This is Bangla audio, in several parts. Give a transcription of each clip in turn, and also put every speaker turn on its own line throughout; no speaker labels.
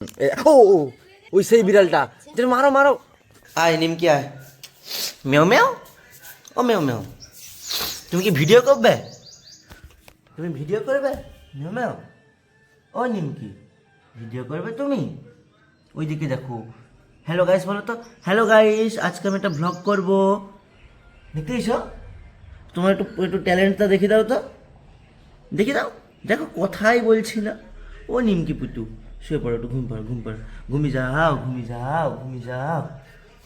ও ওই সেই বিড়ালটা, মারো মারো। আয় নিমকি আয়। মেও মেও, ও মেও মেও, তুমি কি ভিডিও করবে? তুমি ভিডিও করবে? মেও মেও, ও নিমকি, ভিডিও করবে তুমি? ওইদিকে দেখো। হ্যালো গাইস বলো তো। হ্যালো গাইস, আজকে আমি একটা ভ্লগ করবো। দেখতে এসো, তোমার একটু একটু ট্যালেন্টটা দেখে দাও তো, দেখে দাও। দেখো কথাই বলছি না। ও নিমকি পুতু, শুয়ে পড়ো, একটু ঘুম পাড়ো, ঘুম পাড়ো, ঘুমিয়ে যাও, ঘুমিয়ে যাও, ঘুমিয়ে যাও।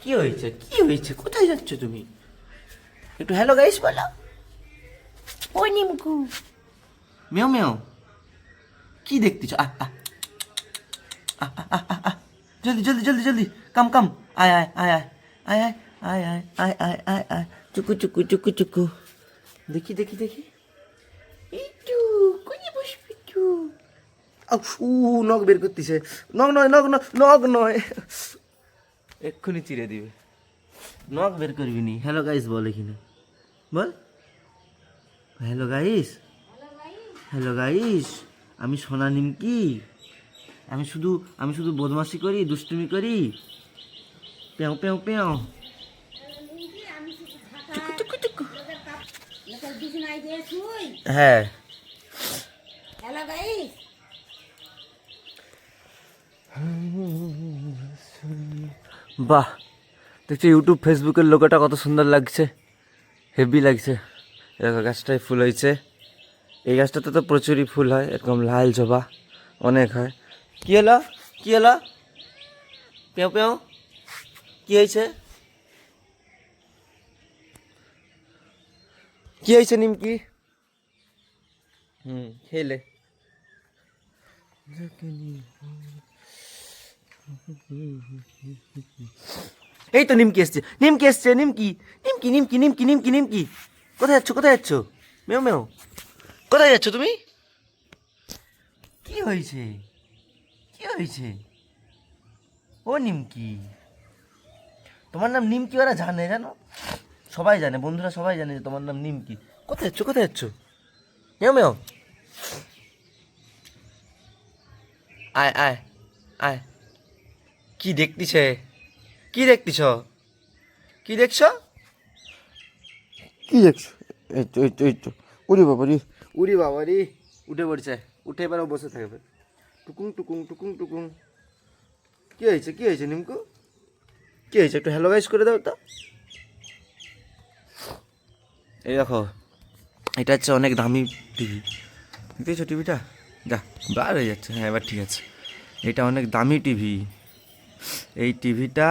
কি হয়েছে, কি হয়েছে, কোথায় যাচ্ছ তুমি? একটু হ্যালো গাইস বলো। ও নিমকু, মেও মেও, কি দেখতেছ? আহ আহ জলদি জলদি জলদি জলদি, কাম কাম, আয় আয় আয় আয় আয় আয় আয় আয় আয় আয় আয় আয়, চুকু চুকু চুকু চুকু। দেখি দেখি দেখি, একটু কোনে বসবি একটু। উ নখ বের করতেছে। নখ নয়, নখ নয়, নখ নয়, এক্ষুনি চিড়ে দিবে। নখ বের করবি নি। হ্যালো গাইস বল এখানে, বল হ্যালো গাইস। হ্যালো গাইস, আমি সোনা নিমকি। আমি শুধু বদমাশি করি, দুষ্টুমি করি। পেও পেও পেও, টুকু টুকু টুকু। হ্যাঁ বাহ, দেখছি ইউটিউব ফেসবুকের লোগোটা কত সুন্দর লাগছে, হেভি লাগছে। এরকম গাছটায় ফুল হয়েছে। এই গাছটাতে তো প্রচুরই ফুল হয়, এরকম লাল জবা অনেক হয়। কি হলো, কি হলো? পেও পেও, কি হয়েছে? কি হয়েছে নিমকি? খেলে এই তো নিমকি এসছে, নিমকি এসছে, নিমকি নিমকি নিমকি নিমকি নিমকি নিমকি। কোথায় যাচ্ছ, কোথায় যাচ্ছ? মেও মেও, কোথায় যাচ্ছ তুমি? কি হয়েছে, কি হয়েছে? ও নিমকি, তোমার নাম নিমকি, ওরা জানে, জানো, সবাই জানে, বন্ধুরা সবাই জানে যে তোমার নাম নিমকি। কোথায় যাচ্ছ, কোথায় যাচ্ছ? মেও মেও, আয় আয় আয়। কি দেখতিছে, কি দেখতিছ, কি দেখছো? কি দেখছো? এই তো এই তো এই তো, উরি বাবা রে, উরি বাবা রে, উঠে পড়ছে, উঠে এবারও বসে থাকবে। টুকুং টুকুং টুকুং টুকুং। কি হয়েছে, কি হয়েছে নিমকু, কি হয়েছে? একটু হ্যালো গাইস করে দাও তো। এই দেখো, এটা হচ্ছে অনেক দামি টিভি, দেখতেছো টিভিটা? যা, বার হয়ে যাচ্ছে, হ্যাঁ এবার ঠিক আছে। এটা অনেক দামি টিভি। এই টিভিটা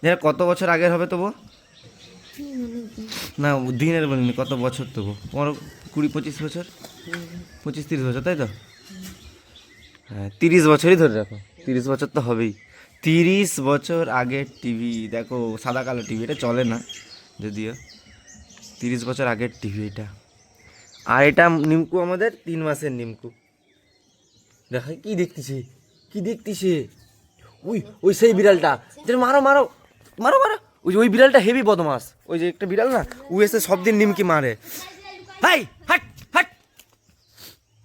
যেন কত বছর আগের হবে তবু, না দিনের বলিনি, কত বছর তবু, 20-25 বছর, 25-30 বছর, তাই তো? হ্যাঁ 30 বছরই ধরে রাখো, 30 বছর তো হবেই। 30 বছর আগের টিভি, দেখো সাদা কালো টিভি, এটা চলে না যদিও। 30 বছর আগের টিভি এটা। আর এটা নিমকু আমাদের 3 মাসের নিমকু। দেখা কি দেখতেছে, কি দেখতেছে? ওই ওই সেই বিড়ালটা, মারো মারো মারো মারো। ওই ওই বিড়ালটা হেভি বদমাস, ওই যে একটা বিড়াল না, ও এসে সব দিন নিমকি মারে। হাই হাট হাট,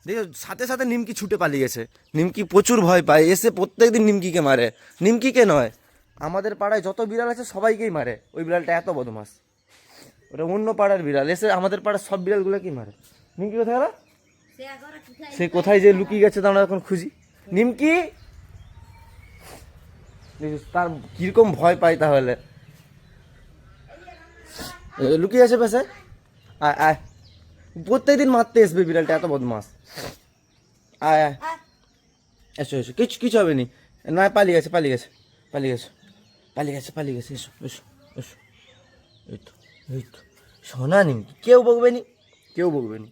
দেখো সাথে সাথে নিমকি ছুটে পালিয়ে গেছে। নিমকি প্রচুর ভয় পায়, এসে প্রত্যেকদিন নিমকিকে মারে। নিমকিকে নয়, আমাদের পাড়ায় যত বিড়াল আছে সবাইকেই মারে। ওই বিড়ালটা এত বদমাস। ওটা অন্য পাড়ার বিড়াল, এসে আমাদের পাড়ার সব বিড়ালগুলোকেই মারে। নিমকি কোথায় গেল? সে কোথায় যে লুকিয়ে গেছে তা আমরা এখন খুঁজি। নিমকি, তার কিরকম ভয় পাই তাহলে। লুকিয়ে আছে পাশে, আয় আয়। প্রত্যেকদিন মারতে আসবে বিড়ালটা, এত বদমাস। আয় আয়, এসো এসো, কিছু কিছু হবে নি। না পালিয়ে গেছে, পালিয়ে গেছে, পালিয়ে গেছে, পালিয়ে গেছে, পালিয়ে গেছে। এসো এসো এসো, এই তো, এই তো সোনা নিমকি, কেউ বকবে নি, কেউ বকবে নি।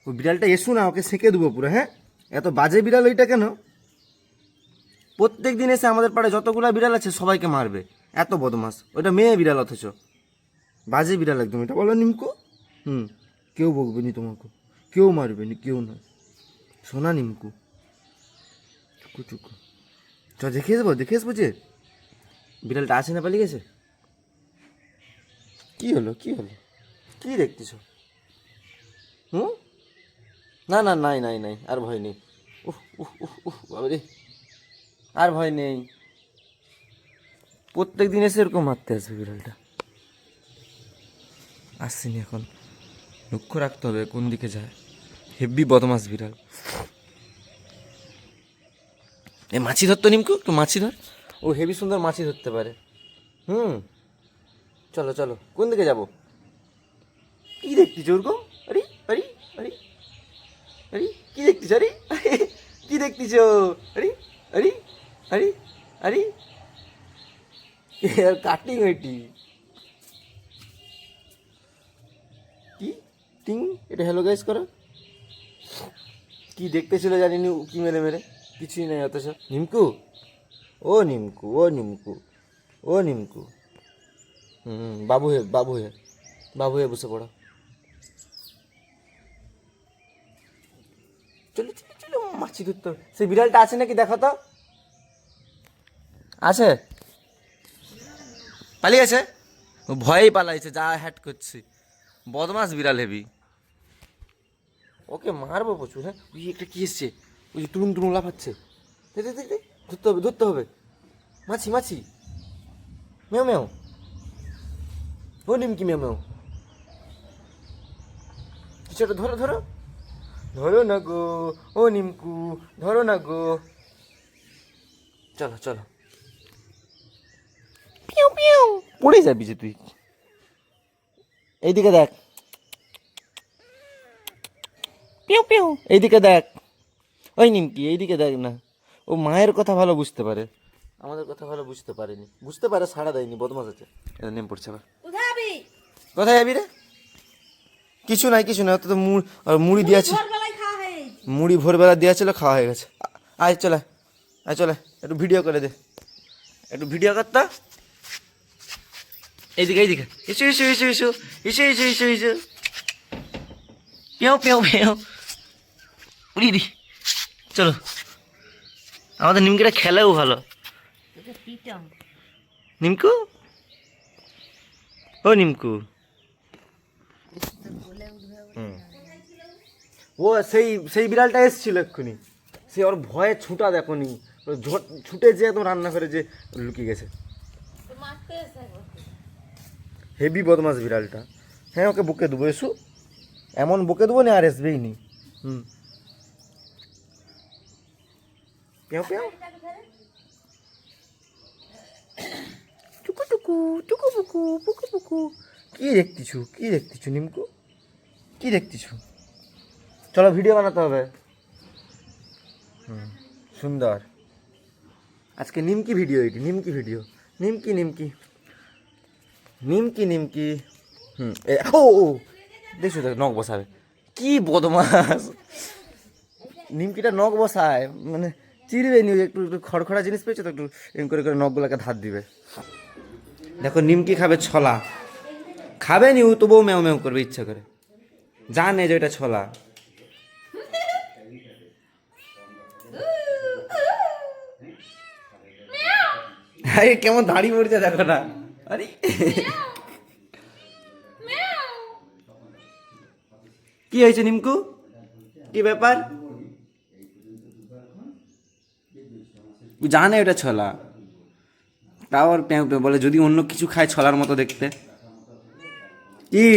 ওই বিড়ালটা এসো না, ওকে সেঁকে দেবো পুরো। হ্যাঁ, এত বাজে বিড়াল ওইটা কেন? প্রত্যেক দিন এসে আমাদের পাড়ায় যতগুলা বিড়াল আছে সবাইকে মারবে, এত বদমাস। ওইটা মেয়ে বিড়াল, অথচ বাজে বিড়াল একদম এটা, বলো নিমকু। কেউ বকবে নি তোমাকে, কেউ মারবে নি, কেউ নয়। সোনা নিমকু, চুকু চুকু। চ দেখে আসবো, দেখে আসবো যে বিড়ালটা আছে না পালিয়ে গেছে। কি হলো, কি হলো, কি দেখতেছ? হুম, না না নাই নাই নাই, আর ভয় নেই। উহ উহ উহ উহ বাবারে, আর ভয় নেই। প্রত্যেক দিন এসে এরকম মারতে আসবে বিড়ালটা। আসছিনি এখন, লক্ষ্য রাখতে হবে কোন দিকে যায়। হেব্বি বদমাস বিড়াল। এ মাছি ধরতো নিমকু, একটু মাছি ধর। ও হেভি সুন্দর মাছি ধরতে পারে। চলো চলো, কোন দিকে যাবো? কি দেখতিস ওরকম? আরে আরে আরে আরে, কি দেখতিস? আরে কি দেখতিস? আরে আরে আরে আরে, কাটিং এটি কি টিং, এটা হ্যালো গাইস করো। কি দেখতে ছিল জানি নি, উকি মেরে মেরে কিছুই নেই অথচ। নিমকু, ও নিমকু, ও নিমকু, ও নিমকু। বাবু হে, বাবু হে, বাবু হে, বসে পড়ো। চলো চলো চলো, মাছি ধরতে হবে। সেই বিড়ালটা আছে নাকি দেখো তো। আছে, পালিয়ে গেছে। ও ভয়েই পালাইছে, যা হ্যাট করছে। বদমাস বিড়াল হেবি। ওকে মারবো প্রচুর। হ্যাঁ, ওই একটা কি এসছে, ওই যে টুরুম টুরুম লাফাচ্ছে। দেখ দেখ দেখ দেখ, ধরতে হবে ধরতে হবে। মাছি মাছি, মেও মেও, ও নিমকি মেও মেও। কিছু একটা ধরো ধরো, ধরো না গো, ও নিমকু, ধরো না গো। চলো চলো, পিউ পিউ, পড়ে যাবি যে তুই। এইদিকে দেখ, পিউ পিউ, এইদিকে দেখ। ওই নিমকি এইদিকে দেখ না। ও মায়ের কথা ভালো বুঝতে পারে, আমাদের কথা ভালো বুঝতে পারেনি। বুঝতে পারে, সাড়া দেয়নি, বদমাস আছে। নেম পড়ছে আবার। কোথায় যাবি রে? কিছু নাই কিছু নাই, অত তো মুড়ি দিয়েছে। মুড়ি ভোরবেলা দেওয়া ছিল, খাওয়া হয়ে গেছে। আয় চলে, আয় চলে, একটু ভিডিও করে দে, একটু ভিডিও করতো। এইদিকে এইদিকে, issue issue issue issue issue issue issue issue, পেও পেও পেও, উড়ি দি। চলো, আমাদের নিমকিটা খেলেও ভালো। নিমকু, ও নিমকু। ও সেই সেই বিড়ালটা এসেছিল এক্ষুনি। সে ওর ভয়ে ছুটা দেখনি, ছুটে যে একদম রান্নাঘরে যে লুকিয়ে গেছে। হেভি বদমাস বিড়ালটা। হ্যাঁ, ওকে বকে দেবো, এসু এমন বকে দেবো না আর আসবেই নি। পেও পেও, টুকু টুকু টুকু পুকু পুকু পুকু। কি দেখতিছু, কি দেখতিছু নিমকু, কি দেখতিছু? চলো ভিডিও বানাতে হবে। সুন্দর, আজকে নিমকি ভিডিও, এটি নিমকি ভিডিও। নিমকি নিমকি নিমকি নিমকি। ও ও, দেখছো তো নখ বসাবে, কি বদমাস। নিমকিটা নখ বসায়, মানে চিরবে নি, একটু একটু খড়খড়া জিনিস পেয়েছো তো, একটু এম করে করে নখগুলোকে ধার দিবে। দেখো নিমকি খাবে ছলা, খাবে নি ও, তবুও ম্যাও ম্যাও করবে ইচ্ছা করে, জানে যে এটা ছলা। আরে কেমন দাড়ি পড়ছে দেখো না। আরে কি হয়েছে নিমকু, কি ব্যাপার? জানে এটা ছলা, তাও আর প্যাঁ প্যাঁ বলে, যদি অন্য কিছু খায় ছলার মতো দেখতে। কি